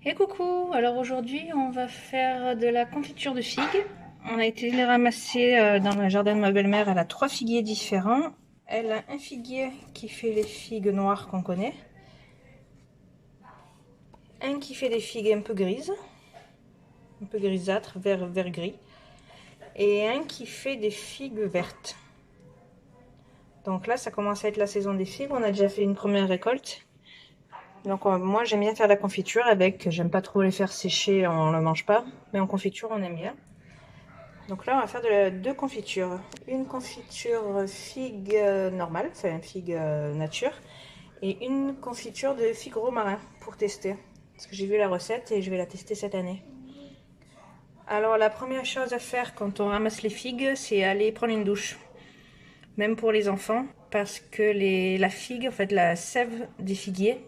Et coucou, alors aujourd'hui on va faire de la confiture de figues. On a été les ramasser dans le jardin de ma belle-mère, elle a 3 figuiers différents. Elle a un figuier qui fait les figues noires qu'on connaît, un qui fait des figues un peu grises, un peu grisâtres, vert gris, et un qui fait des figues vertes. Donc là ça commence à être la saison des figues, on a déjà fait une première récolte. Donc moi j'aime bien faire la confiture avec, j'aime pas trop les faire sécher, on ne mange pas, mais en confiture on aime bien. Donc là, on va faire deux confitures. Une confiture figue normale, enfin figue nature, et une confiture de figue romarin pour tester. Parce que j'ai vu la recette et je vais la tester cette année. Alors la première chose à faire quand on ramasse les figues, c'est aller prendre une douche. Même pour les enfants, parce que la figue, en fait la sève des figuiers,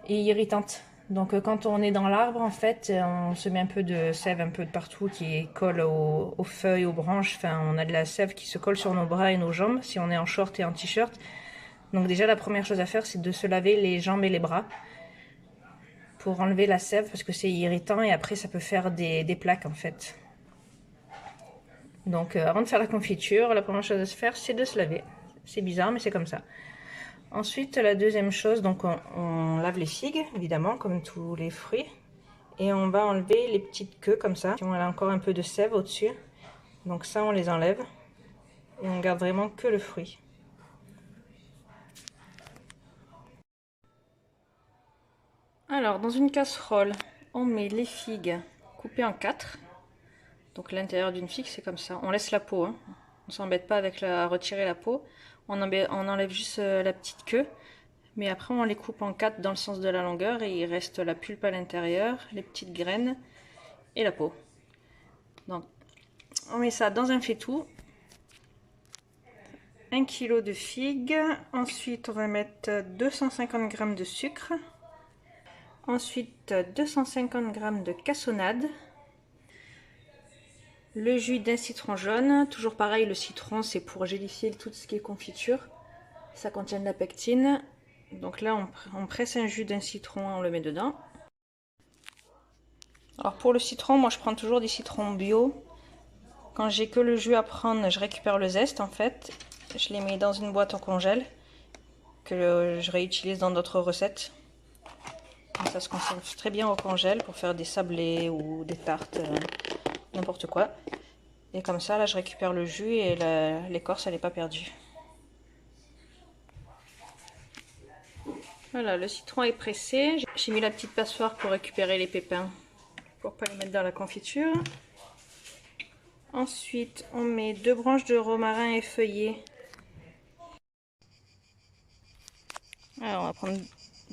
est irritante. Donc quand on est dans l'arbre, en fait, on se met un peu de sève un peu de partout qui colle aux feuilles, aux branches. Enfin, on a de la sève qui se colle sur nos bras et nos jambes si on est en short et en t-shirt. Donc déjà, la première chose à faire, c'est de se laver les jambes et les bras pour enlever la sève parce que c'est irritant et après ça peut faire des plaques en fait. Donc avant de faire la confiture, la première chose à se faire, c'est de se laver. C'est bizarre, mais c'est comme ça. Ensuite, la deuxième chose, donc on lave les figues, évidemment, comme tous les fruits. Et on va enlever les petites queues comme ça. On a encore un peu de sève au-dessus. Donc ça, on les enlève. Et on garde vraiment que le fruit. Alors, dans une casserole, on met les figues coupées en 4. Donc l'intérieur d'une figue, c'est comme ça. On laisse la peau, hein. On s'embête pas avec à retirer la peau. On enlève juste la petite queue. Mais après, on les coupe en 4 dans le sens de la longueur. Et il reste la pulpe à l'intérieur, les petites graines et la peau. Donc, on met ça dans un faitout. 1 kg de figues. Ensuite, on va mettre 250 g de sucre. Ensuite, 250 g de cassonade. Le jus d'un citron jaune. Toujours pareil, le citron, c'est pour gélifier tout ce qui est confiture. Ça contient de la pectine. Donc là, on presse un jus d'un citron, on le met dedans. Alors pour le citron, moi je prends toujours des citrons bio. Quand j'ai que le jus à prendre, je récupère le zeste en fait. Je les mets dans une boîte au congèle que je réutilise dans d'autres recettes. Ça se conserve très bien au congèle pour faire des sablés ou des tartes, n'importe quoi. Et comme ça, là, je récupère le jus et l'écorce, elle n'est pas perdue. Voilà, le citron est pressé. J'ai mis la petite passoire pour récupérer les pépins, pour pas les mettre dans la confiture. Ensuite, on met 2 branches de romarin effeuillé. Alors, on va prendre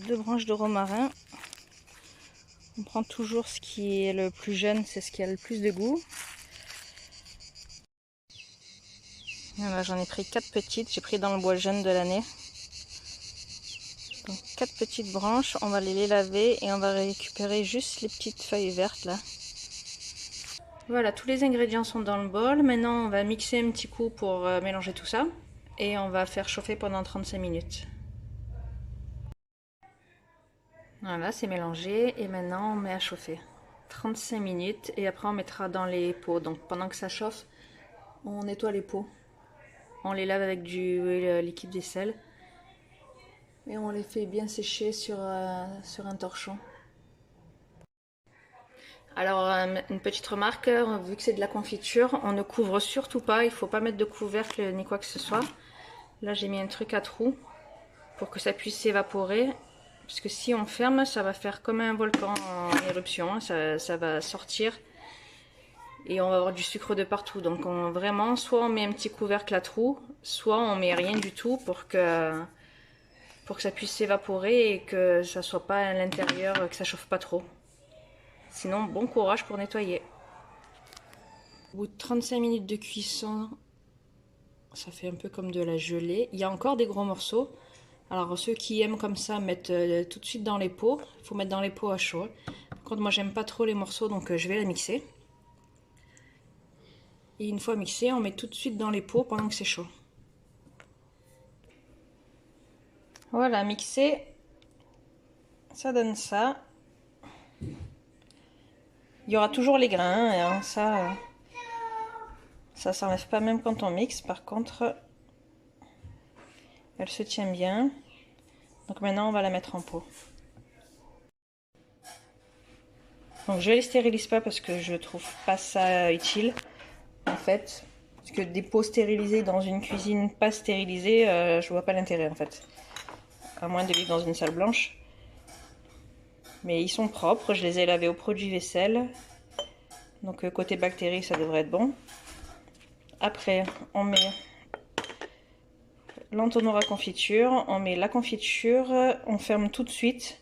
2 branches de romarin. On prend toujours ce qui est le plus jeune, c'est ce qui a le plus de goût. Voilà, j'en ai pris 4 petites, j'ai pris dans le bois jeune de l'année. Donc 4 petites branches, on va les laver et on va récupérer juste les petites feuilles vertes là. Voilà, tous les ingrédients sont dans le bol. Maintenant, on va mixer un petit coup pour mélanger tout ça. Et on va faire chauffer pendant 35 minutes. Voilà, c'est mélangé. Et maintenant, on met à chauffer. 35 minutes. Et après, on mettra dans les pots. Donc, pendant que ça chauffe, on nettoie les pots. On les lave avec du liquide vaisselle. Et on les fait bien sécher sur un torchon. Alors, une petite remarque, vu que c'est de la confiture, on ne couvre surtout pas, il ne faut pas mettre de couvercle ni quoi que ce soit. Là, j'ai mis un truc à trous pour que ça puisse s'évaporer. Parce que si on ferme, ça va faire comme un volcan en éruption, ça va sortir et on va avoir du sucre de partout. Donc vraiment, soit on met un petit couvercle à trous, soit on met rien du tout pour que ça puisse s'évaporer et que ça soit pas à l'intérieur, que ça chauffe pas trop. Sinon, bon courage pour nettoyer. Au bout de 35 minutes de cuisson, ça fait un peu comme de la gelée. Il y a encore des gros morceaux. Alors ceux qui aiment comme ça mettent tout de suite dans les pots. Il faut mettre dans les pots à chaud. Par contre, moi j'aime pas trop les morceaux, donc je vais la mixer. Et une fois mixé, on met tout de suite dans les pots pendant que c'est chaud. Voilà, mixé, ça donne ça. Il y aura toujours les grains, hein, ça s'enlève pas même quand on mixe. Par contre, elle se tient bien. Donc maintenant, on va la mettre en pot. Donc je les stérilise pas parce que je trouve pas ça utile, en fait. Parce que des pots stérilisés dans une cuisine pas stérilisée, je vois pas l'intérêt, en fait. À moins de vivre dans une salle blanche. Mais ils sont propres, je les ai lavés au produit vaisselle. Donc côté bactéries, ça devrait être bon. Après, on met l'entonnoir à confiture, on met la confiture, on ferme tout de suite.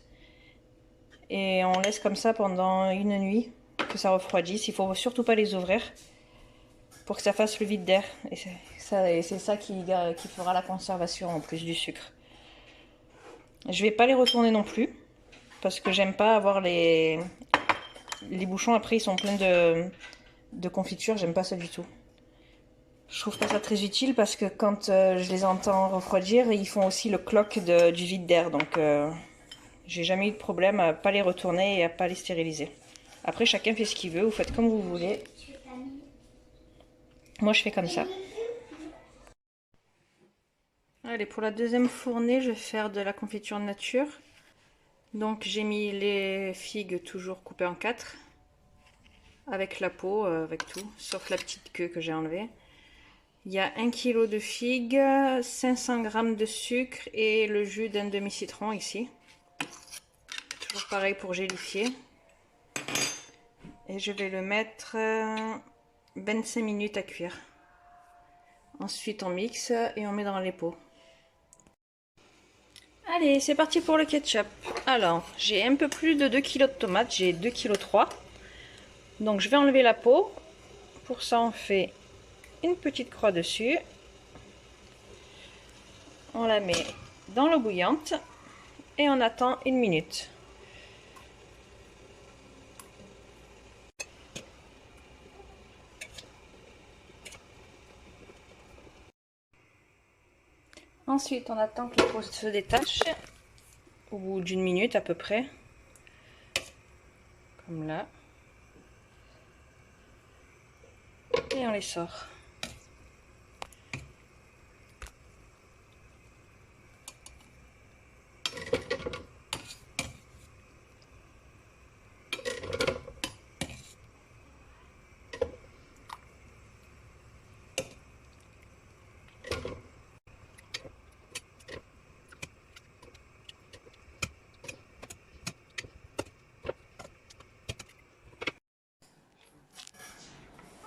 Et on laisse comme ça pendant une nuit, que ça refroidisse. Il faut surtout pas les ouvrir pour que ça fasse le vide d'air. Et c'est ça qui fera la conservation en plus du sucre. Je vais pas les retourner non plus, parce que j'aime pas avoir les bouchons. Après, ils sont pleins de confiture, j'aime pas ça du tout. Je trouve pas ça très utile parce que quand je les entends refroidir, ils font aussi le cloc du vide d'air. Donc j'ai jamais eu de problème à pas les retourner et à pas les stériliser. Après, chacun fait ce qu'il veut, vous faites comme vous voulez. Moi, je fais comme ça. Allez, pour la deuxième fournée, je vais faire de la confiture nature. Donc j'ai mis les figues toujours coupées en 4. Avec la peau, avec tout, sauf la petite queue que j'ai enlevée. Il y a 1 kg de figues, 500 g de sucre et le jus d'un demi-citron ici. Toujours pareil pour gélifier. Et je vais le mettre 25 minutes à cuire. Ensuite on mixe et on met dans les pots. Allez, c'est parti pour le ketchup. Alors, j'ai un peu plus de 2 kg de tomates, j'ai 2,3 kg. Donc je vais enlever la peau. Pour ça, on fait une petite croix dessus. On la met dans l'eau bouillante et on attend 1 minute. Ensuite, on attend que la peau se détache au bout d'1 minute à peu près. Comme là. Et on les sort.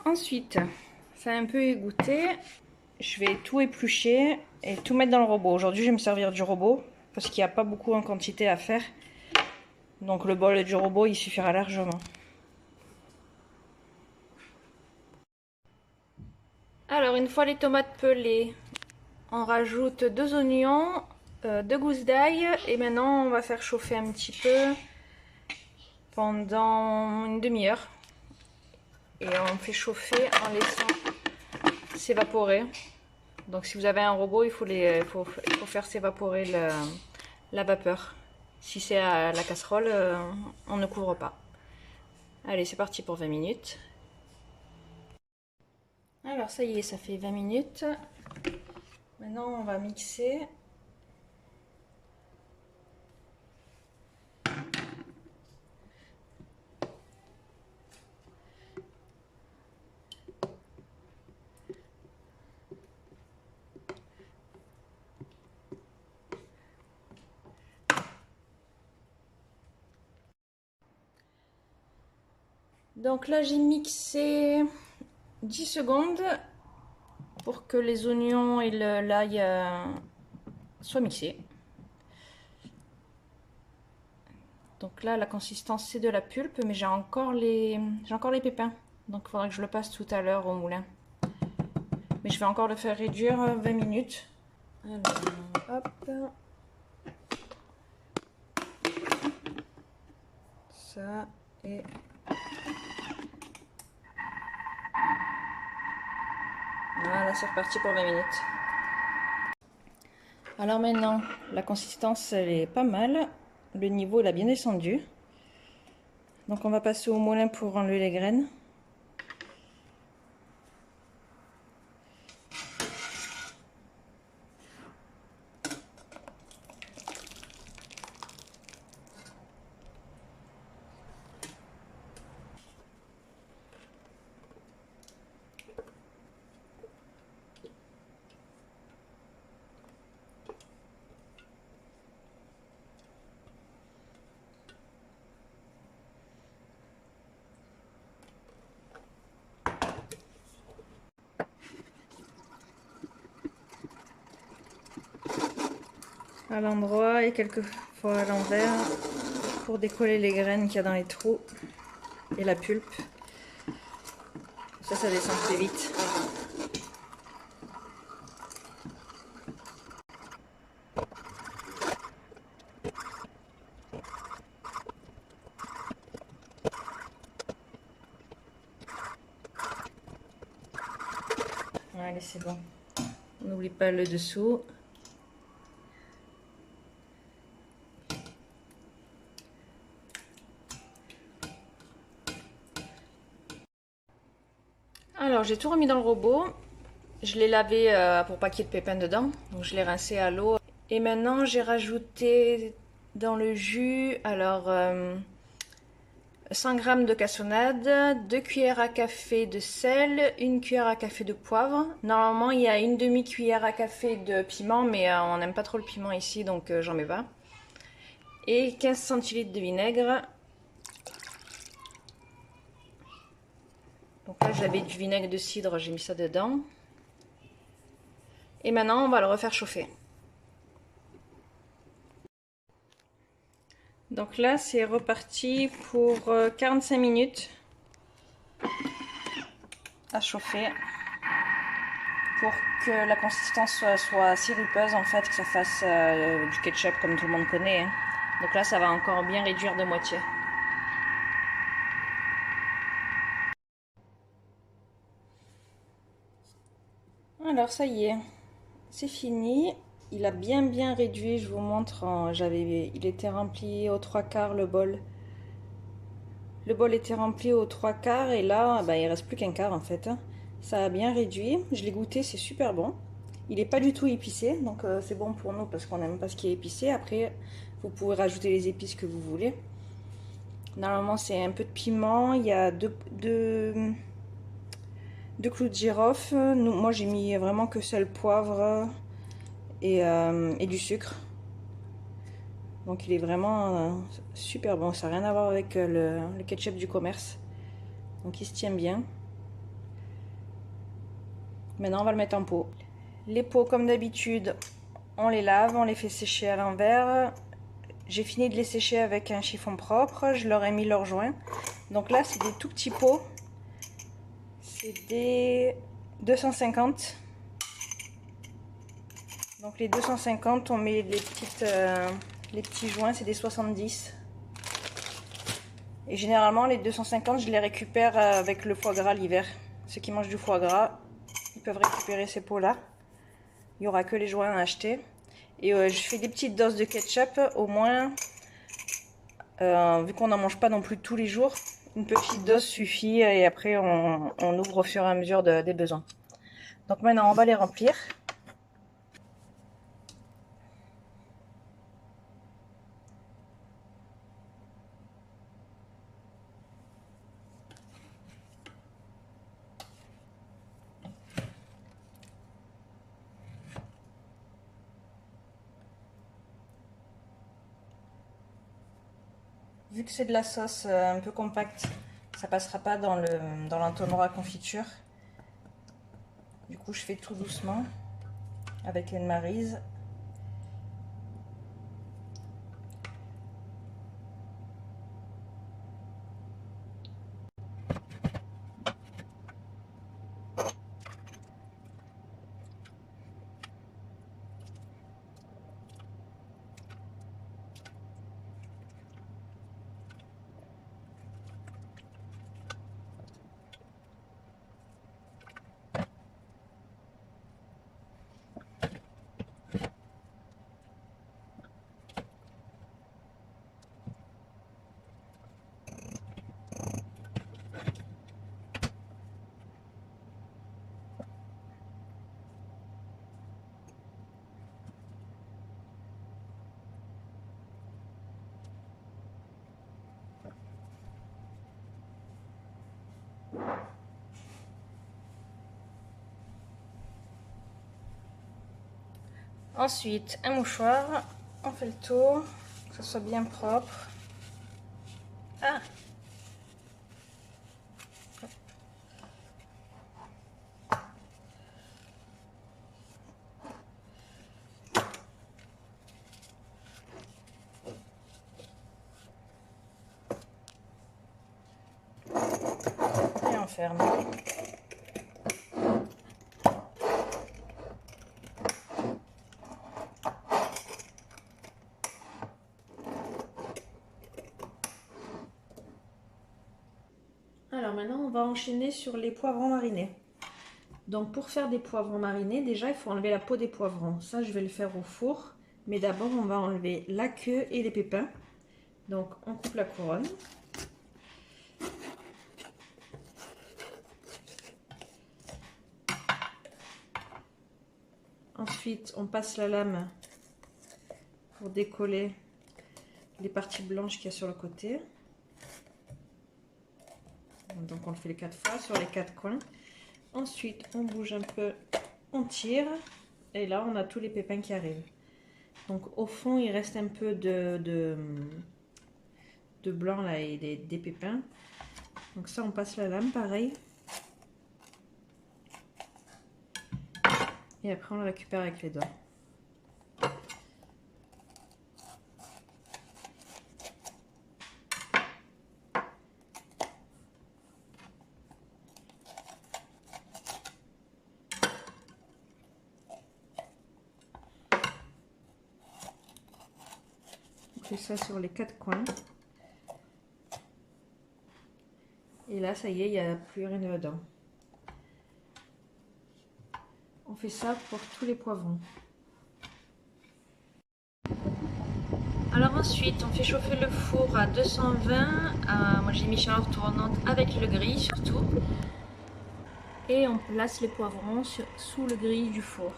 Ensuite, c'est un peu égoutté. Je vais tout éplucher et tout mettre dans le robot. Aujourd'hui, je vais me servir du robot parce qu'il n'y a pas beaucoup en quantité à faire. Donc le bol du robot, il suffira largement. Alors, une fois les tomates pelées, on rajoute 2 oignons, 2 gousses d'ail et maintenant on va faire chauffer un petit peu pendant une demi-heure. Et on fait chauffer en laissant s'évaporer. Donc si vous avez un robot, il faut faire s'évaporer la vapeur. Si c'est à la casserole, on ne couvre pas. Allez, c'est parti pour 20 minutes. Alors ça y est, ça fait 20 minutes. Maintenant on va mixer. Donc là j'ai mixé 10 secondes pour que les oignons et l'ail soient mixés. Donc là la consistance c'est de la pulpe, mais j'ai encore les pépins. Donc il faudra que je le passe tout à l'heure au moulin. Mais je vais encore le faire réduire 20 minutes. Alors, hop. Ça et... Voilà, c'est reparti pour 20 minutes. Alors maintenant, la consistance, elle est pas mal. Le niveau, il a bien descendu. Donc on va passer au moulin pour enlever les graines. À l'endroit et quelquefois à l'envers pour décoller les graines qu'il y a dans les trous et la pulpe. Ça descend très vite. Allez, c'est bon. On n'oublie pas le dessous. Alors, j'ai tout remis dans le robot. Je l'ai lavé pour pas qu'il y ait de pépins dedans. Donc, je l'ai rincé à l'eau. Et maintenant, j'ai rajouté dans le jus, alors 100 g de cassonade, 2 cuillères à café de sel, 1 cuillère à café de poivre. Normalement, il y a une demi-cuillère à café de piment, mais on n'aime pas trop le piment ici, donc j'en mets pas. Et 15 centilitres de vinaigre. Donc là, j'avais du vinaigre de cidre, j'ai mis ça dedans. Et maintenant, on va le refaire chauffer. Donc là, c'est reparti pour 45 minutes à chauffer pour que la consistance soit sirupeuse, en fait, que ça fasse du ketchup comme tout le monde connaît. Hein. Donc là, ça va encore bien réduire de moitié. Alors ça y est, c'est fini. Il a bien réduit, je vous montre. Il était rempli aux 3/4 le bol. Le bol était rempli aux 3/4 et là, bah, il reste plus qu'un quart en fait. Ça a bien réduit. Je l'ai goûté, c'est super bon. Il n'est pas du tout épicé, donc c'est bon pour nous parce qu'on n'aime pas ce qui est épicé. Après, vous pouvez rajouter les épices que vous voulez. Normalement, c'est un peu de piment. Il y a deux clous de girofle. Moi, j'ai mis vraiment que sel, poivre et du sucre. Donc, il est vraiment super bon. Ça n'a rien à voir avec le ketchup du commerce. Donc, il se tient bien. Maintenant, on va le mettre en pot. Les pots, comme d'habitude, on les lave, on les fait sécher à l'envers. J'ai fini de les sécher avec un chiffon propre. Je leur ai mis leur joint. Donc là, c'est des tout petits pots. C'est des 250. Donc les 250, on met les petits joints, c'est des 70. Et généralement, les 250, je les récupère avec le foie gras l'hiver. Ceux qui mangent du foie gras, ils peuvent récupérer ces pots-là. Il n'y aura que les joints à acheter. Et je fais des petites doses de ketchup, au moins, vu qu'on n'en mange pas non plus tous les jours, une petite dose suffit et après on ouvre au fur et à mesure des besoins. Donc maintenant on va les remplir. Vu que c'est de la sauce un peu compacte, ça passera pas dans l'entonnoir à confiture. Du coup je fais tout doucement avec une maryse. Ensuite, un mouchoir, on fait le tour, que ce soit bien propre. Ah! Et on ferme. Alors maintenant, on va enchaîner sur les poivrons marinés. Donc pour faire des poivrons marinés, déjà il faut enlever la peau des poivrons. Ça, je vais le faire au four. Mais d'abord, on va enlever la queue et les pépins. Donc on coupe la couronne. Ensuite, on passe la lame pour décoller les parties blanches qu'il y a sur le côté. Donc on le fait les 4 fois sur les 4 coins. Ensuite, on bouge un peu, on tire. Et là, on a tous les pépins qui arrivent. Donc au fond, il reste un peu de blanc là et des pépins. Donc ça, on passe la lame pareil. Et après, on le récupère avec les doigts. On fait ça sur les 4 coins. Et là, ça y est, il n'y a plus rien dedans. On fait ça pour tous les poivrons. Alors ensuite, on fait chauffer le four à 220. Moi, j'ai mis chaleur tournante avec le grill surtout. Et on place les poivrons sous le grill du four.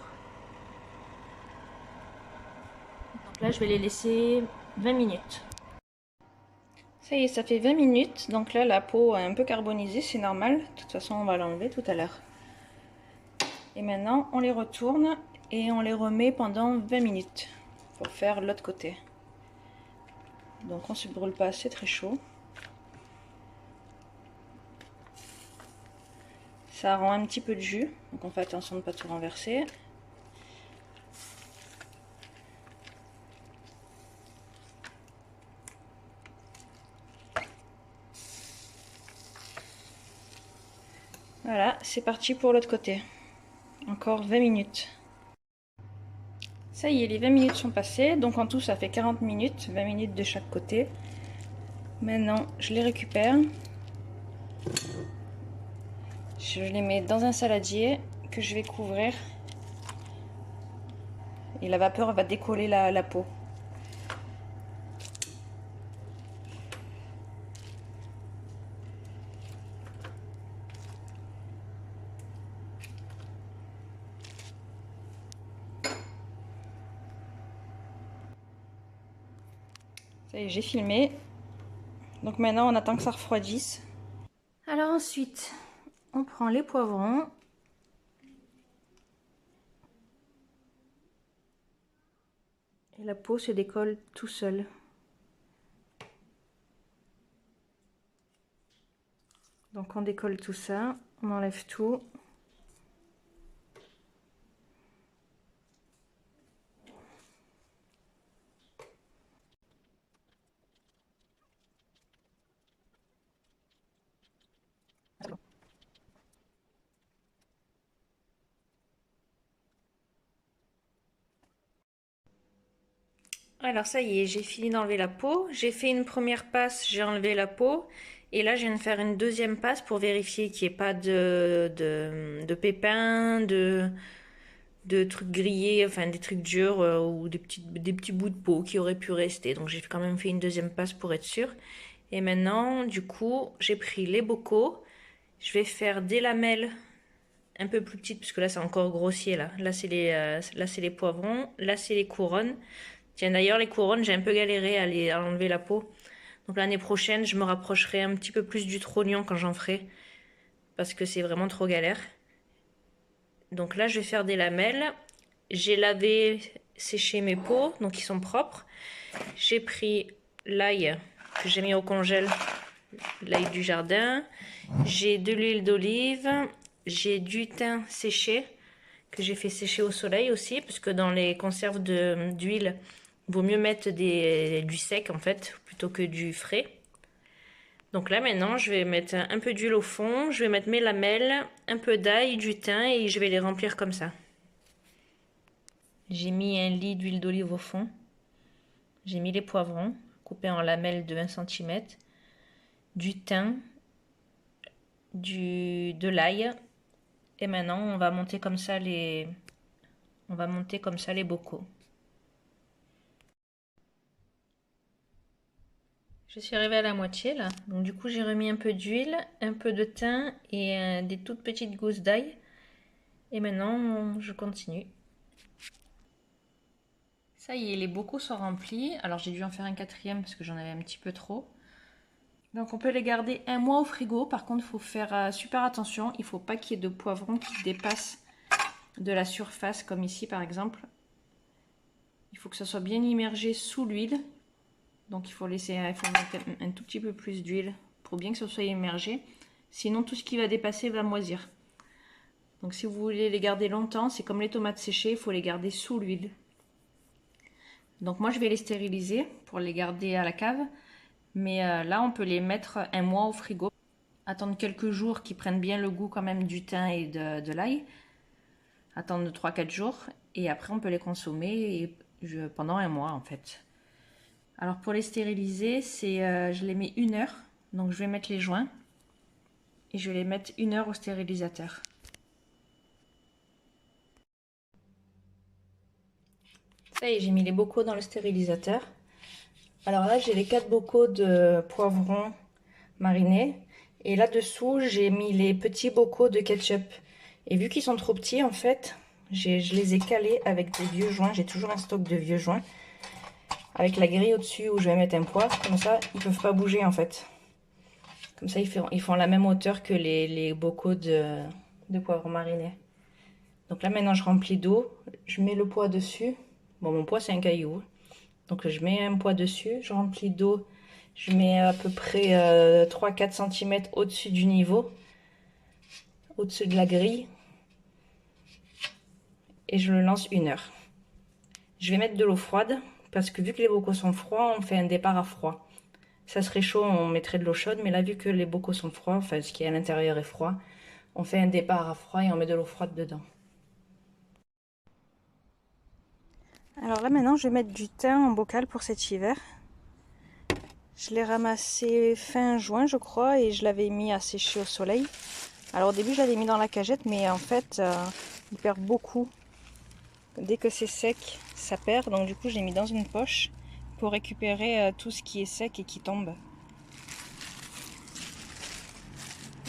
Donc là, je vais les laisser 20 minutes. Ça y est, ça fait 20 minutes. Donc là, la peau est un peu carbonisée, c'est normal. De toute façon, on va l'enlever tout à l'heure. Et maintenant, on les retourne et on les remet pendant 20 minutes pour faire l'autre côté. Donc on ne se brûle pas, c'est très chaud. Ça rend un petit peu de jus, donc on fait attention de ne pas tout renverser. Voilà, c'est parti pour l'autre côté. Encore 20 minutes. Ça y est, les 20 minutes sont passées, donc en tout ça fait 40 minutes, 20 minutes de chaque côté. Maintenant, je les récupère. Je les mets dans un saladier que je vais couvrir. Et la vapeur va décoller la peau. Ça y est, j'ai filmé. Donc maintenant, on attend que ça refroidisse. Alors ensuite, on prend les poivrons. Et la peau se décolle tout seul. Donc on décolle tout ça, on enlève tout. Alors ça y est, j'ai fini d'enlever la peau. J'ai fait une première passe, j'ai enlevé la peau. Et là, je viens de faire une deuxième passe pour vérifier qu'il n'y ait pas de pépins, de trucs grillés, enfin des trucs durs ou des petits bouts de peau qui auraient pu rester. Donc j'ai quand même fait une deuxième passe pour être sûre. Et maintenant, du coup, j'ai pris les bocaux. Je vais faire des lamelles un peu plus petites, parce que là c'est encore grossier là. Là c'est les poivrons, là c'est les couronnes. Tiens, d'ailleurs, les couronnes, j'ai un peu galéré à enlever la peau. Donc l'année prochaine, je me rapprocherai un petit peu plus du trognon quand j'en ferai. Parce que c'est vraiment trop galère. Donc là, je vais faire des lamelles. J'ai lavé sécher mes pots, donc ils sont propres. J'ai pris l'ail que j'ai mis au congèle, l'ail du jardin. J'ai de l'huile d'olive, j'ai du thym séché que j'ai fait sécher au soleil aussi, parce que dans les conserves d'huile, il vaut mieux mettre du sec en fait, plutôt que du frais. Donc là maintenant, je vais mettre un peu d'huile au fond, je vais mettre mes lamelles, un peu d'ail, du thym et je vais les remplir comme ça. J'ai mis un lit d'huile d'olive au fond. J'ai mis les poivrons coupés en lamelles de 1 cm, du thym, de l'ail et maintenant on va monter comme ça les bocaux. Je suis arrivée à la moitié là, donc du coup j'ai remis un peu d'huile, un peu de thym et des toutes petites gousses d'ail. Et maintenant je continue. Ça y est, les bocaux sont remplis. Alors j'ai dû en faire un quatrième parce que j'en avais un petit peu trop. Donc on peut les garder 1 mois au frigo. Par contre, il faut faire super attention. Il ne faut pas qu'il y ait de poivrons qui dépassent de la surface, comme ici par exemple. Il faut que ça soit bien immergé sous l'huile. Donc il faut mettre un tout petit peu plus d'huile pour bien que ça soit immergé. Sinon tout ce qui va dépasser va moisir. Donc si vous voulez les garder longtemps, c'est comme les tomates séchées, il faut les garder sous l'huile. Donc moi je vais les stériliser pour les garder à la cave. Mais là on peut les mettre 1 mois au frigo. Attendre quelques jours qu'ils prennent bien le goût quand même du thym et de l'ail. Attendre 3-4 jours. Et après on peut les consommer pendant 1 mois en fait. Alors pour les stériliser, je les mets 1 heure. Donc je vais mettre les joints. Et je vais les mettre 1 heure au stérilisateur. Ça y est, j'ai mis les bocaux dans le stérilisateur. Alors là, j'ai les 4 bocaux de poivrons marinés. Et là-dessous, j'ai mis les petits bocaux de ketchup. Et vu qu'ils sont trop petits, en fait, je les ai calés avec des vieux joints. J'ai toujours un stock de vieux joints. Avec la grille au-dessus où je vais mettre un poids. Comme ça, ils ne peuvent pas bouger, en fait. Comme ça, ils font la même hauteur que les bocaux de poivrons marinés. Donc là, maintenant, je remplis d'eau. Je mets le poids dessus. Bon, mon poids, c'est un caillou. Donc je mets un poids dessus, je remplis d'eau, je mets à peu près 3-4 cm au-dessus du niveau, au-dessus de la grille, et je le lance 1 heure. Je vais mettre de l'eau froide, parce que vu que les bocaux sont froids, on fait un départ à froid. Ça serait chaud, on mettrait de l'eau chaude, mais là vu que les bocaux sont froids, enfin ce qui est à l'intérieur est froid, on fait un départ à froid et on met de l'eau froide dedans. Alors là maintenant je vais mettre du thym en bocal pour cet hiver. Je l'ai ramassé fin juin je crois et je l'avais mis à sécher au soleil. Alors au début je l'avais mis dans la cagette mais en fait il perd beaucoup. Dès que c'est sec ça perd, donc du coup j'ai mis dans une poche pour récupérer tout ce qui est sec et qui tombe.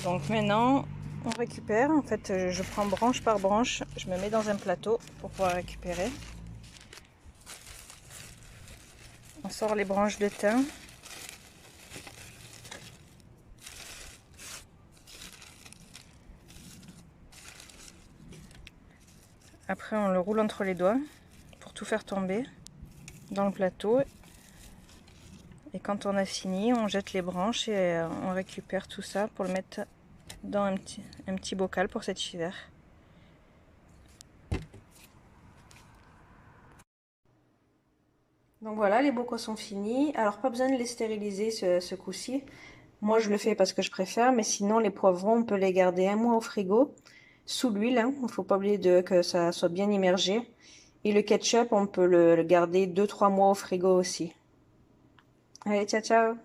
Donc maintenant on récupère, en fait je prends branche par branche, je me mets dans un plateau pour pouvoir récupérer. On sort les branches de thym. Après on le roule entre les doigts pour tout faire tomber dans le plateau. Et quand on a fini, on jette les branches et on récupère tout ça pour le mettre dans un petit bocal pour cet hiver. Donc voilà, les bocaux sont finis. Alors pas besoin de les stériliser ce coup-ci. Moi je le fais parce que je préfère, mais sinon les poivrons, on peut les garder 1 mois au frigo, sous l'huile. Hein. Il ne faut pas oublier que ça soit bien immergé. Et le ketchup, on peut le garder 2-3 mois au frigo aussi. Allez, ciao ciao!